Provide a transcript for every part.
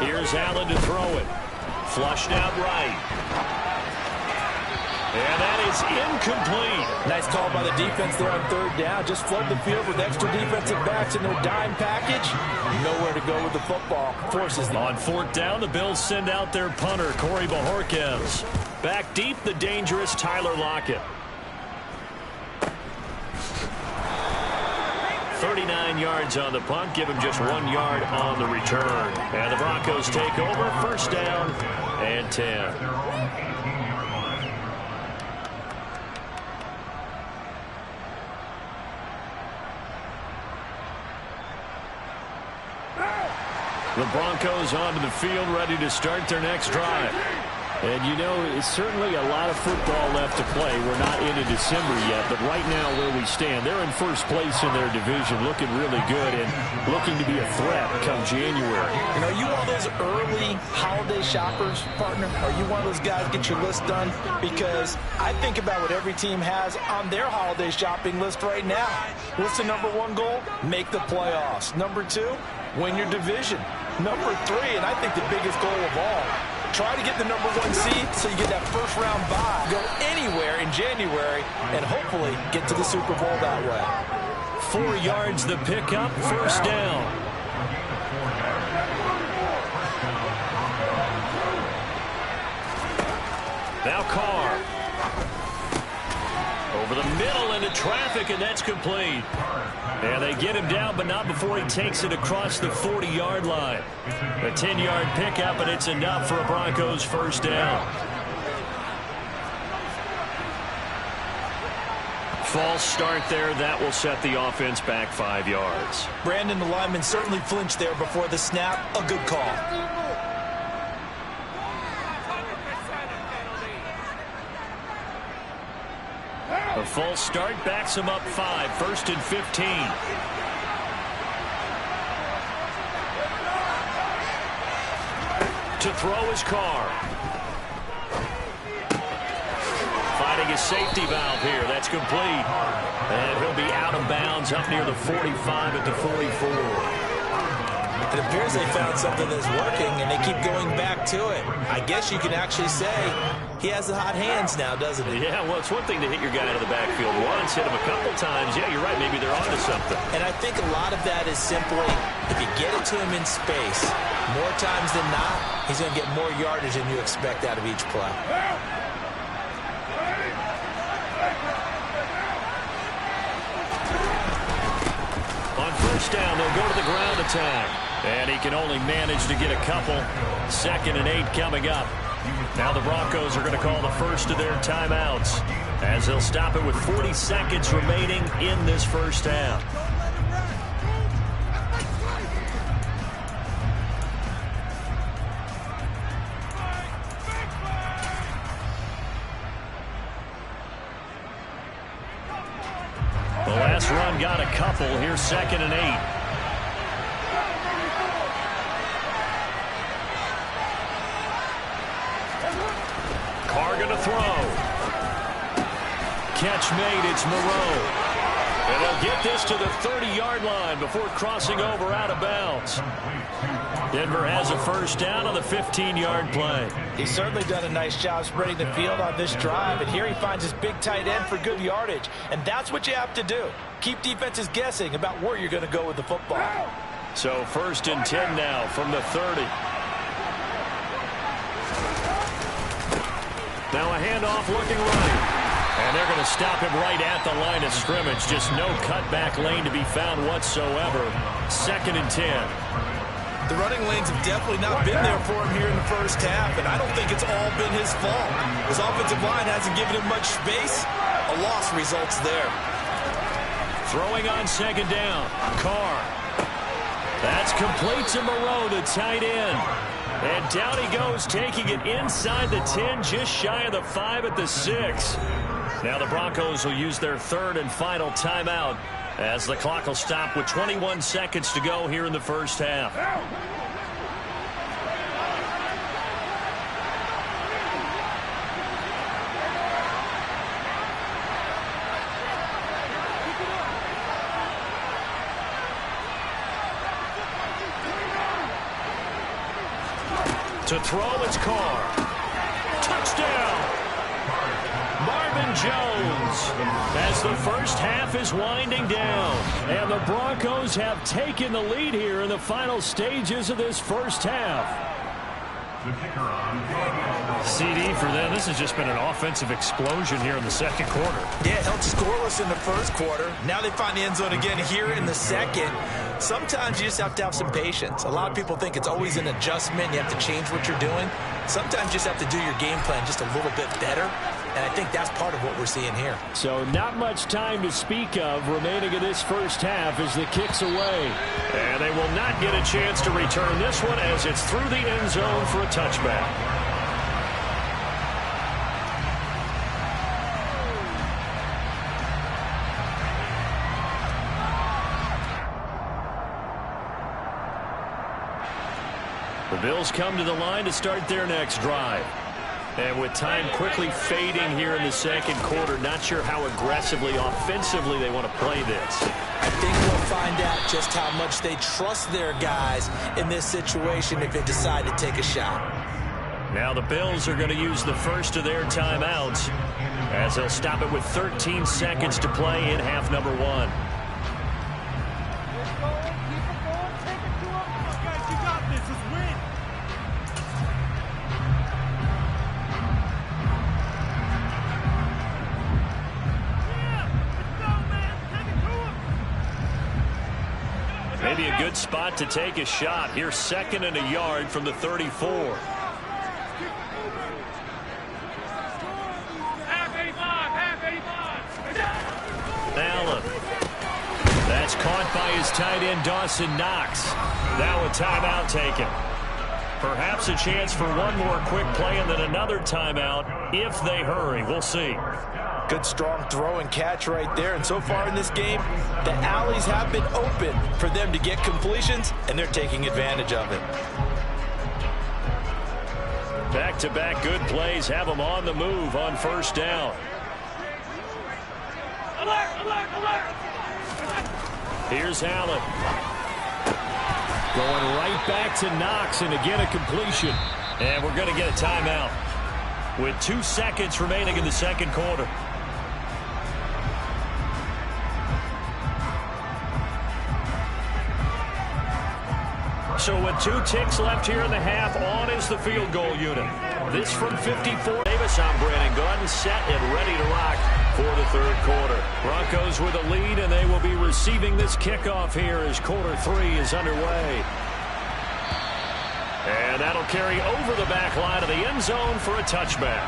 Here's Allen to throw it. Flushed out right. And that is incomplete. Nice call by the defense there on third down. Just flood the field with extra defensive backs in their dime package. Nowhere to go with the football. Forces them. On fourth down, the Bills send out their punter, Corey Bojorquez. Back deep, the dangerous Tyler Lockett. 39 yards on the punt. Give him just 1 yard on the return. And the Broncos take over. First down and 10. The Broncos onto the field, ready to start their next drive. And, you know, it's certainly a lot of football left to play. We're not into December yet, but right now where we stand, they're in first place in their division, looking really good and looking to be a threat come January. And are you one of those early holiday shoppers, partner? Are you one of those guys get your list done? Because I think about what every team has on their holiday shopping list right now. What's the number one goal? Make the playoffs. Number two, win your division. Number three, and I think the biggest goal of all, try to get the number one seed so you get that first round bye. Go anywhere in January and hopefully get to the Super Bowl that way. 4 yards the pickup, first down. Now Carr. Over the middle into traffic, and that's complete. And they get him down, but not before he takes it across the 40-yard line. A 10-yard pickup, and it's enough for a Broncos first down. False start there. That will set the offense back 5 yards. Brandon, the lineman, certainly flinched there before the snap. A good call. A false start backs him up 5, first and 15. To throw his Carr. Finding his safety valve here. That's complete. And he'll be out of bounds up near the 45 at the 44. It appears they found something that's working, and they keep going back to it. I guess you can actually say he has the hot hands now, doesn't he? Yeah, well, it's one thing to hit your guy out of the backfield once, hit him a couple times. Yeah, you're right. Maybe they're onto something. And I think a lot of that is simply if you get it to him in space, more times than not, he's going to get more yardage than you expect out of each play. On first down, they'll go to the ground attack. And he can only manage to get a couple. 2nd and 8 coming up. Now the Broncos are going to call the first of their timeouts as they'll stop it with 40 seconds remaining in this first half. The last run got a couple. Here's 2nd and 8. Carr going to throw. Catch made. It's Moreau. And they'll get this to the 30-yard line before crossing over out of bounds. Denver has a first down on the 15-yard play. He's certainly done a nice job spreading the field on this drive, and here he finds his big tight end for good yardage. And that's what you have to do. Keep defenses guessing about where you're going to go with the football. So 1st and 10 now from the 30. Now a handoff looking right. And they're going to stop him right at the line of scrimmage. Just no cutback lane to be found whatsoever. 2nd and 10. The running lanes have definitely not been there for him here in the first half, and I don't think it's all been his fault. His offensive line hasn't given him much space. A loss results there. Throwing on 2nd down. Carr. That's complete to Moreau, the tight end. And down he goes, taking it inside the 10, just shy of the 5 at the 6. Now the Broncos will use their 3rd and final timeout as the clock will stop with 21 seconds to go here in the first half. To throw, it's Carr. Touchdown! Marvin Jones, as the first half is winding down. And the Broncos have taken the lead here in the final stages of this first half. CD for them. This has just been an offensive explosion here in the second quarter. Yeah, held scoreless in the first quarter. Now they find the end zone again here in the second. Sometimes you just have to have some patience. A lot of people think it's always an adjustment. You have to change what you're doing. Sometimes you just have to do your game plan just a little bit better. And I think that's part of what we're seeing here. So not much time to speak of remaining in this first half as the kick's away. And they will not get a chance to return this one as it's through the end zone for a touchback. The Bills come to the line to start their next drive. And with time quickly fading here in the second quarter, not sure how aggressively, offensively they want to play this. I think we'll find out just how much they trust their guys in this situation if they decide to take a shot. Now the Bills are going to use the first of their timeouts as they'll stop it with 13 seconds to play in half number one. Maybe a good spot to take a shot. Here's 2nd and a yard from the 34. Allen. That's caught by his tight end, Dawson Knox. Now a timeout taken. Perhaps a chance for one more quick play and then another timeout if they hurry. We'll see. Good strong throw and catch right there. And so far in this game, the alleys have been open for them to get completions, and they're taking advantage of it. Back-to-back good plays have them on the move on first down. Alert, alert, alert. Here's Allen. Going right back to Knox, and again a completion. And we're going to get a timeout with 2 seconds remaining in the second quarter. So with 2 ticks left here in the half, on is the field goal unit. This from 54. Davis on Brandon Gordon, set and ready to rock for the third quarter. Broncos with a lead, and they will be receiving this kickoff here as quarter 3 is underway. And that'll carry over the back line of the end zone for a touchback.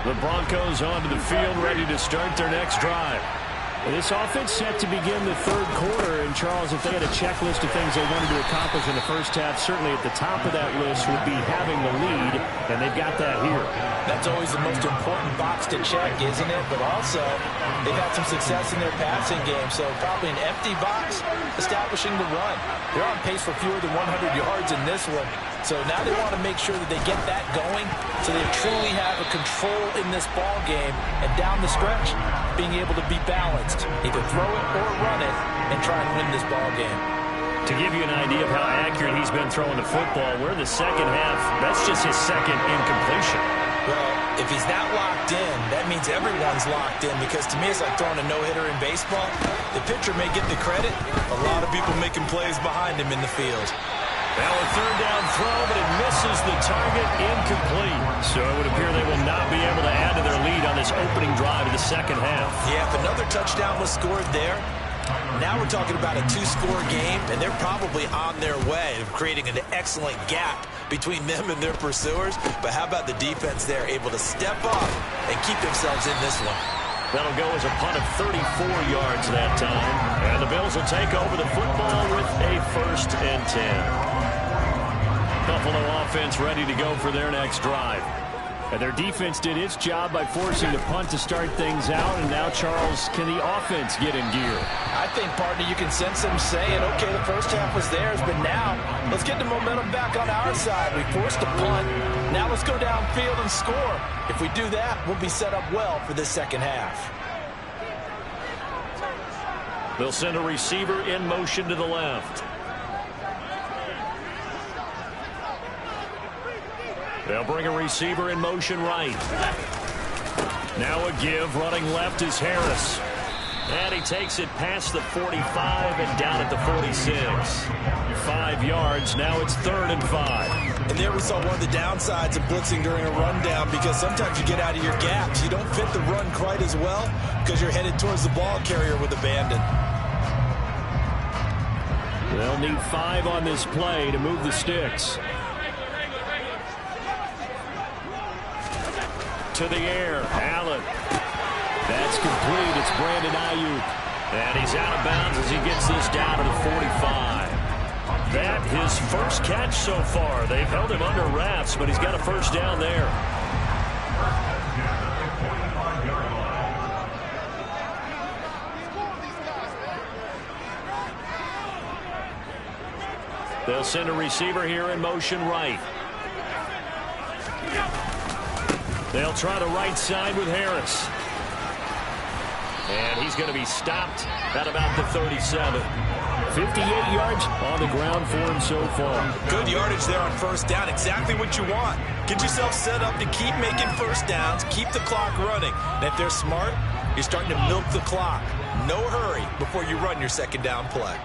The Broncos onto the field, ready to start their next drive. This offense set to begin the third quarter, and Charles, if they had a checklist of things they wanted to accomplish in the first half, certainly at the top of that list would be having the lead, and they've got that here. That's always the most important box to check, isn't it? But also, they've had some success in their passing game, so probably an empty box establishing the run. They're on pace for fewer than 100 yards in this one, so now they want to make sure that they get that going so they truly have a control in this ball game, and down the stretch, being able to be balanced. Either throw it or run it and try and win this ball game. To give you an idea of how accurate he's been throwing the football, we're in the second half. That's just his second incompletion. Well, if he's not locked in, that means everyone's locked in, because to me it's like throwing a no-hitter in baseball. The pitcher may get the credit. A lot of people making plays behind him in the field. Now a third down throw, but it misses the target, incomplete. So it would appear they will not be able to add to their lead on this opening drive of the second half. Yeah, if another touchdown was scored there, now we're talking about a 2-score game, and they're probably on their way of creating an excellent gap between them and their pursuers. But how about the defense there, able to step up and keep themselves in this one? That'll go as a punt of 34 yards that time. And the Bills will take over the football with a 1st and 10. Buffalo offense ready to go for their next drive. And their defense did its job by forcing the punt to start things out. And now, Charles, can the offense get in gear? I think, partner, you can sense them saying, okay, the first half was theirs, but now let's get the momentum back on our side. We forced a punt. Now let's go downfield and score. If we do that, we'll be set up well for this second half. They'll send a receiver in motion to the left. They'll bring a receiver in motion right. Now a give. Running left is Harris. And he takes it past the 45 and down at the 46. 5 yards. Now it's 3rd and 5. And there we saw one of the downsides of blitzing during a rundown, because sometimes you get out of your gaps. You don't fit the run quite as well because you're headed towards the ball carrier with abandon. They'll need 5 on this play to move the sticks. To the air. Allen. That's complete. It's Brandon Ayuk. And he's out of bounds as he gets this down to the 45. That his first catch so far. They've held him under wraps, but he's got a first down there. They'll send a receiver here in motion right. They'll try the right side with Harris. And he's going to be stopped at about the 37. 58 yards on the ground for him so far. Good yardage there on first down. Exactly what you want. Get yourself set up to keep making first downs, keep the clock running. And if they're smart, you're starting to milk the clock. No hurry before you run your second down play.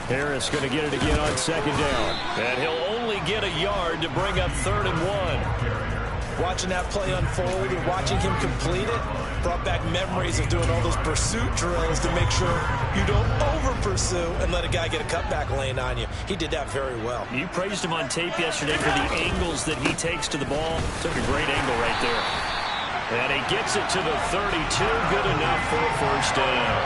Harris going to get it again on second down. And he'll only get a yard to bring up 3rd and 1. Watching that play unfold and watching him complete it brought back memories of doing all those pursuit drills to make sure you don't over-pursue and let a guy get a cutback lane on you. He did that very well. You praised him on tape yesterday for the angles that he takes to the ball. Took a great angle right there. And he gets it to the 32. Good enough for a first down.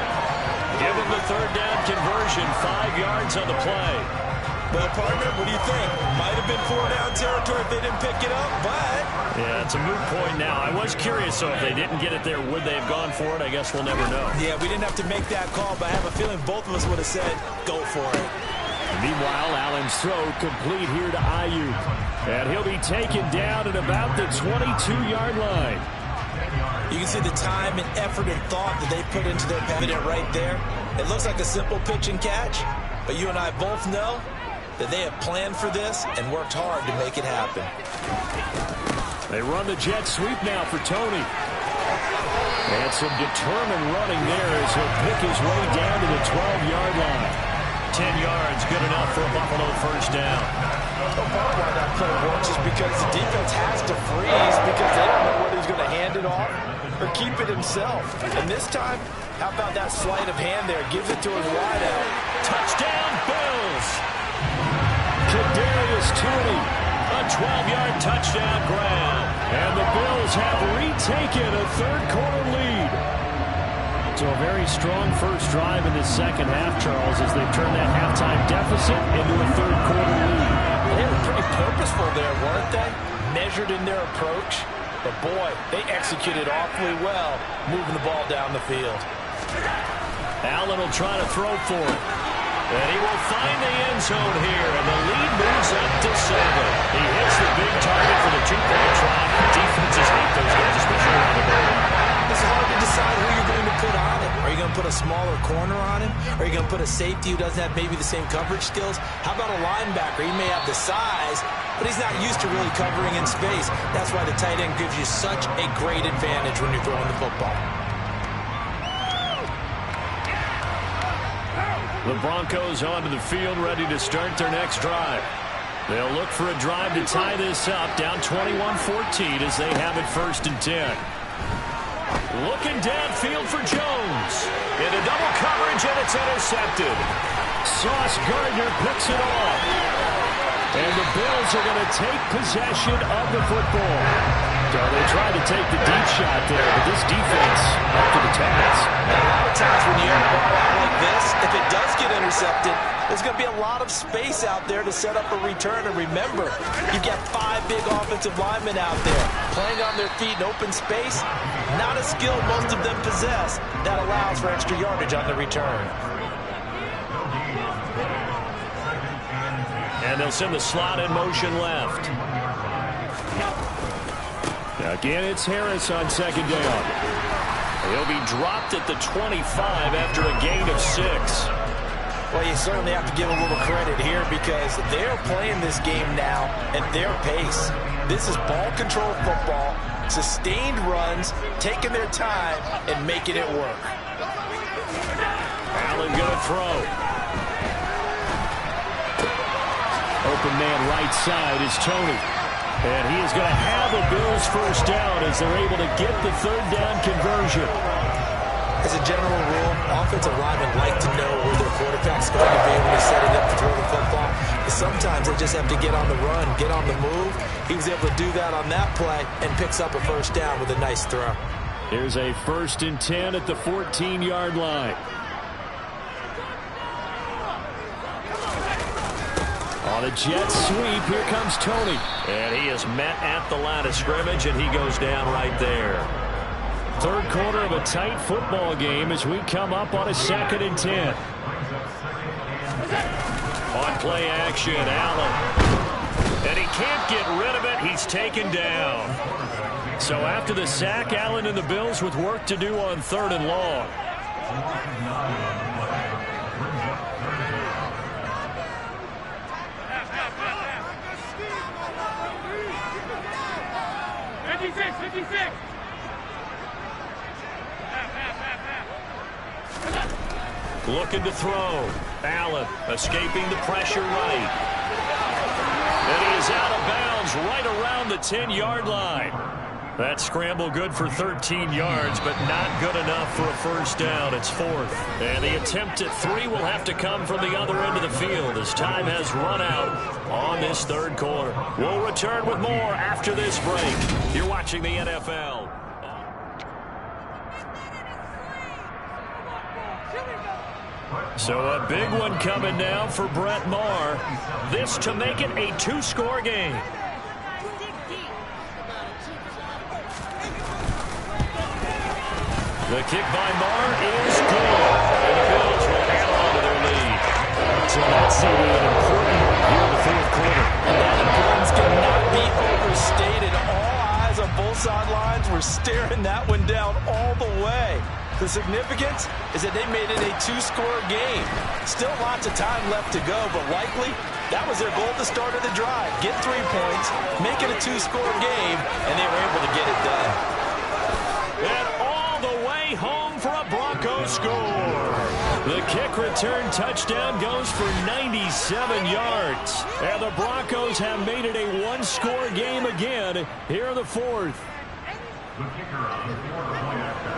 Give him the 3rd down conversion. 5 yards on the play. Well, partner, what do you think? Might have been 4-down territory if they didn't pick it up, but... Yeah, it's a moot point now. I was curious, so if they didn't get it there, would they have gone for it? I guess we'll never know. Yeah, we didn't have to make that call, but I have a feeling both of us would have said, go for it. Meanwhile, Allen's throw complete here to Ayuk. And he'll be taken down at about the 22-yard line. You can see the time and effort and thought that they put into their pass right there. It looks like a simple pitch and catch, but you and I both know that they have planned for this and worked hard to make it happen. They run the jet sweep now for Tony. And some determined running there as he'll pick his way down to the 12-yard line. 10 yards, good enough for a Buffalo first down. Part of why that play works is because the defense has to freeze because they don't know whether he's going to hand it off or keep it himself. And this time, how about that sleight of hand there? Gives it to his wideout. Touchdown, Bills! Kadarius Toney. A 12-yard touchdown grab. And the Bills have retaken a third-quarter lead. So a very strong first drive in the second half, Charles, as they've turned that halftime deficit into a third-quarter lead. They were pretty purposeful there, weren't they? Measured in their approach. But, boy, they executed awfully well, moving the ball down the field. Allen will try to throw for it. And he will find the end zone here, and the lead moves up to 7. He hits the big target for the 2-point try. Defenses hate those guys, especially around the goal line. It's hard to decide who you're going to put on him. Are you going to put a smaller corner on him? Are you going to put a safety who doesn't have maybe the same coverage skills? How about a linebacker? He may have the size, but he's not used to really covering in space. That's why the tight end gives you such a great advantage when you're throwing the football. The Broncos onto the field, ready to start their next drive. They'll look for a drive to tie this up, down 21-14 as they have it 1st and 10. Looking downfield for Jones. Into double coverage, and it's intercepted. Sauce Gardner picks it off. And the Bills are going to take possession of the football. So they tried to take the deep shot there, but this defense up to the task. A lot of times when you have a ball out like this, if it does get intercepted, there's going to be a lot of space out there to set up a return. And remember, you've got 5 big offensive linemen out there playing on their feet in open space. Not a skill most of them possess. That allows for extra yardage on the return. And they'll send the slot in motion left. Again, it's Harris on second down. He'll be dropped at the 25 after a gain of 6. Well, you certainly have to give a little credit here because they're playing this game now at their pace. This is ball control football, sustained runs, taking their time and making it work. Allen going to throw. Open man right side is Tony. And he is going to have a Bills first down as they're able to get the third down conversion. As a general rule, offensive linemen like to know where their quarterback's going to be when they're setting up to throw the football. But sometimes they just have to get on the run, get on the move. He was able to do that on that play and picks up a first down with a nice throw. Here's a 1st and 10 at the 14-yard line. On a jet sweep, here comes Tony. And he is met at the line of scrimmage, and he goes down right there. Third quarter of a tight football game as we come up on a 2nd and 10. On play action, Allen. And he can't get rid of it. He's taken down. So after the sack, Allen and the Bills with work to do on 3rd and long. Looking to throw. Allen escaping the pressure right. And he is out of bounds right around the 10-yard line. That scramble good for 13 yards, but not good enough for a first down. It's 4th. And the attempt at 3 will have to come from the other end of the field as time has run out on this 3rd quarter. We'll return with more after this break. You're watching the NFL. So a big one coming now for Brett Maher. This to make it a 2-score game. The kick by Maher is good. And the Bills will hang on to their lead. So that's an important one here in the 4th quarter. And that importance cannot be overstated. All eyes on both sidelines were staring that one down all the way. The significance is that they made it a 2-score game. Still lots of time left to go, but likely that was their goal at the start of the drive. Get 3 points, make it a 2-score game, and they were able to get it done. And all the way home for a Broncos score. The kick return touchdown goes for 97 yards. And the Broncos have made it a 1-score game again here in the 4th.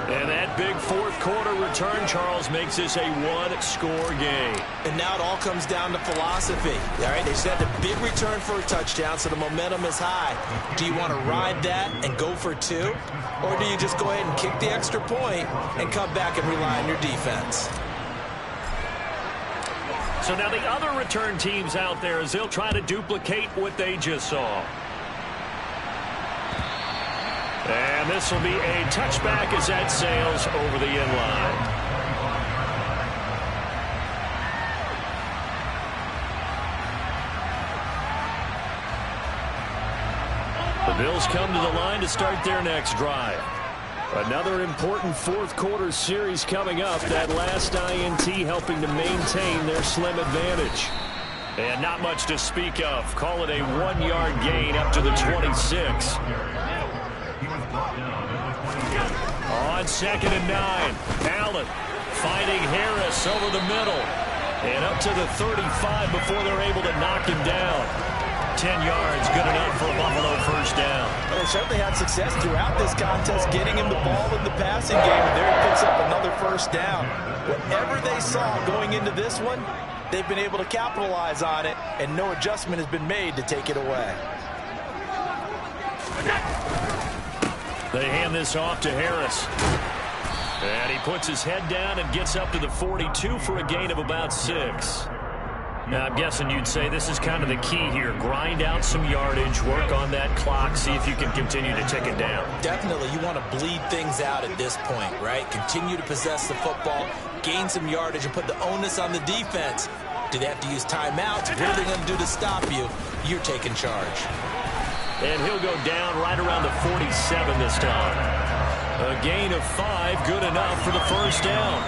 And that big 4th quarter return, Charles, makes this a 1-score game. And now it all comes down to philosophy. All right, they just had the big return for a touchdown, so the momentum is high. Do you want to ride that and go for 2? Or do you just go ahead and kick the extra point and come back and rely on your defense? So now the other return teams out there as they'll try to duplicate what they just saw. And this will be a touchback as that sails over the end line. The Bills come to the line to start their next drive. Another important 4th quarter series coming up. That last INT helping to maintain their slim advantage. And not much to speak of. Call it a 1-yard gain up to the 26. On 2nd and 9, Allen finding Harris over the middle. And up to the 35 before they're able to knock him down. 10 yards, good enough for a Buffalo first down. Well, they certainly had success throughout this contest, getting him the ball in the passing game. And there he picks up another first down. Whatever they saw going into this one, they've been able to capitalize on it, and no adjustment has been made to take it away. They hand this off to Harris. And he puts his head down and gets up to the 42 for a gain of about 6. Now, I'm guessing you'd say this is kind of the key here. Grind out some yardage, work on that clock, see if you can continue to tick it down. Definitely, you want to bleed things out at this point, right? Continue to possess the football, gain some yardage, and put the onus on the defense. Do they have to use timeouts? What are they going to do to stop you? You're taking charge. And he'll go down right around the 47 this time. A gain of 5, good enough for the first down.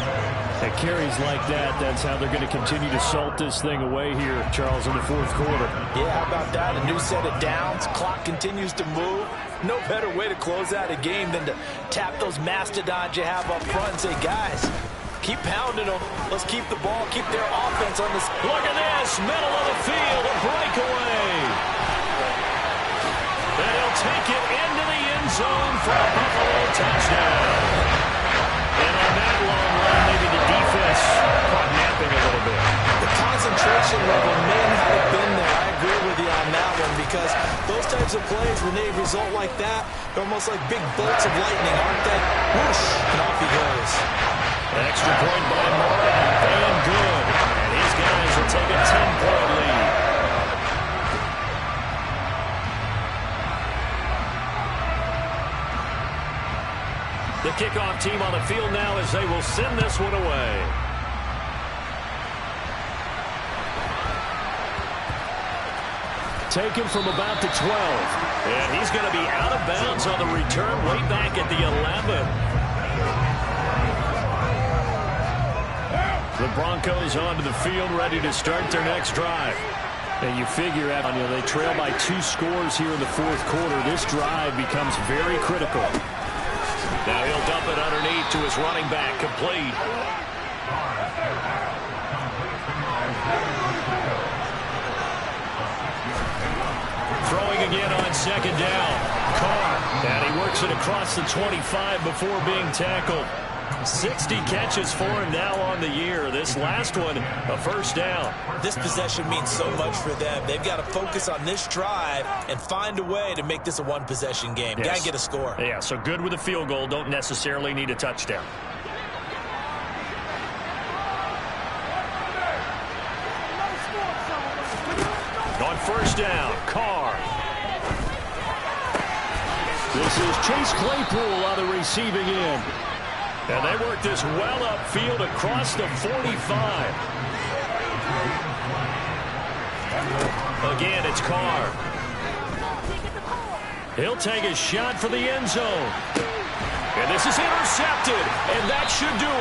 At carries like that, that's how they're going to continue to salt this thing away here, Charles, in the fourth quarter. Yeah, how about that? A new set of downs. Clock continues to move. No better way to close out a game than to tap those mastodons you have up front and say, guys, keep pounding them. Let's keep the ball, keep their offense on this. Look at this, middle of the field, a breakaway. And he'll take it into the end zone for a Buffalo touchdown. And on that long run, maybe the defense caught napping a little bit. The concentration level may not have been there. I agree with you on that one, because those types of plays, when they result like that, they're almost like big bolts of lightning, aren't they? Whoosh, and off he goes. Extra point by Moran, and good. And his guys will take a 10-point lead. The kickoff team on the field now as they will send this one away. Taken from about the 12. And he's going to be out of bounds on the return way back at the 11. The Broncos onto the field, ready to start their next drive. And you figure out, they trail by 2 scores here in the fourth quarter. This drive becomes very critical. Now he'll dump it underneath to his running back, complete. Throwing again on second down. Carr. And he works it across the 25 before being tackled. 60 catches for him now on the year. This last one, a first down. This possession means so much for them. They've got to focus on this drive and find a way to make this a one-possession game. Yes. Got to get a score. Yeah, so good with a field goal. Don't necessarily need a touchdown. On first down, Carr. This is Chase Claypool on the receiving end. And they work this well upfield across the 45. Again, it's Carr. He'll take a shot for the end zone. And this is intercepted, and that should do it.